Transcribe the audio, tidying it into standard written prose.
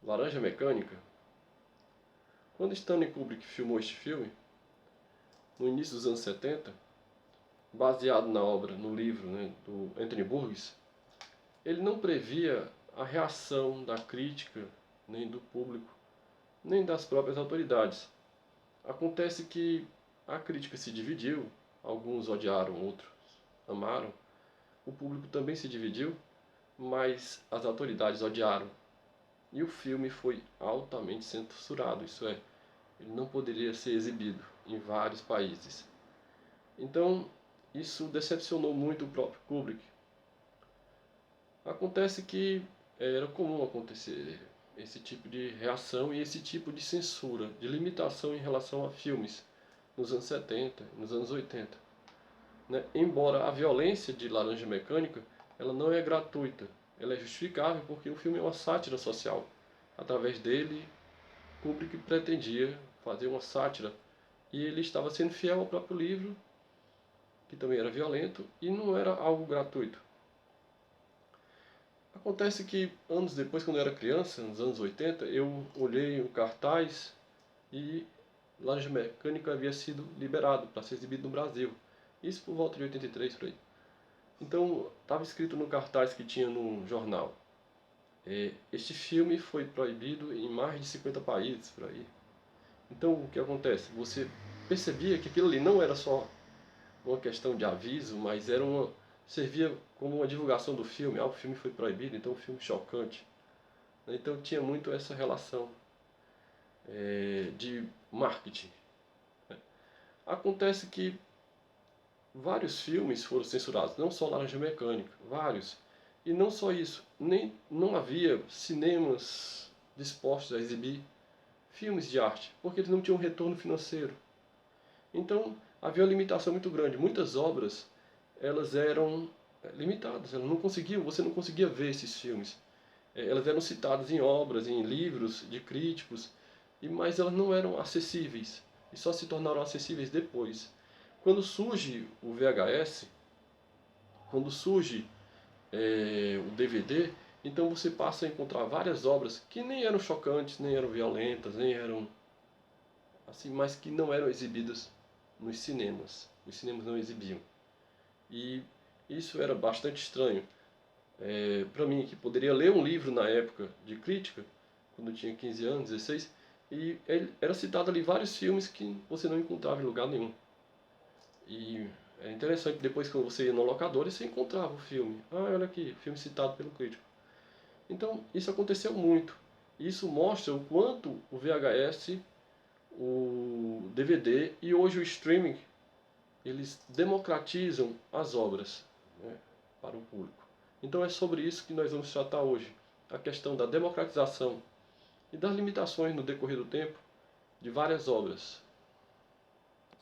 Laranja Mecânica. Quando Stanley Kubrick filmou este filme, no início dos anos 70, baseado na obra, no livro, do Anthony Burgess, ele não previa a reação da crítica, nem do público, nem das próprias autoridades. Acontece que a crítica se dividiu, alguns odiaram, outros amaram, o público também se dividiu, mas as autoridades odiaram. E o filme foi altamente censurado, isso é, ele não poderia ser exibido em vários países. Então, isso decepcionou muito o próprio Kubrick. Acontece que era comum acontecer esse tipo de reação e esse tipo de censura, de limitação em relação a filmes nos anos 70, nos anos 80. Embora a violência de Laranja Mecânica ela não é gratuita, ela é justificável porque o filme é uma sátira social. Através dele, Kubrick pretendia fazer uma sátira e ele estava sendo fiel ao próprio livro, que também era violento, e não era algo gratuito. Acontece que anos depois, quando eu era criança, nos anos 80, eu olhei o cartaz e Laranja Mecânica havia sido liberado para ser exibido no Brasil. Isso por volta de 83, por aí. Então, estava escrito no cartaz que tinha no jornal. Este filme foi proibido em mais de 50 países, por aí. Então, o que acontece? Você percebia que aquilo ali não era só uma questão de aviso, mas servia como uma divulgação do filme. O filme foi proibido, então um filme chocante. Então tinha muito essa relação de marketing. Acontece que vários filmes foram censurados, não só Laranja Mecânica, vários. E não só isso, não havia cinemas dispostos a exibir filmes de arte, porque eles não tinham retorno financeiro. Então havia uma limitação muito grande. Muitas obras elas eram limitadas, elas não conseguiam, você não conseguia ver esses filmes. Elas eram citadas em obras, em livros de críticos, mas elas não eram acessíveis e só se tornaram acessíveis depois. Quando surge o VHS, quando surge o DVD, então você passa a encontrar várias obras que nem eram chocantes, nem eram violentas, nem eram assim, mas que não eram exibidas nos cinemas. Os cinemas não exibiam. E isso era bastante estranho. Para mim, que poderia ler um livro na época de crítica, quando eu tinha 15 anos, 16, e era citado ali vários filmes que você não encontrava em lugar nenhum. E é interessante, depois quando você ia no locador, você encontrava o filme. Ah, olha aqui, filme citado pelo crítico. Então, isso aconteceu muito. Isso mostra o quanto o VHS, o DVD e hoje o streaming, eles democratizam as obras, para o público. Então é sobre isso que nós vamos tratar hoje. A questão da democratização e das limitações no decorrer do tempo de várias obras.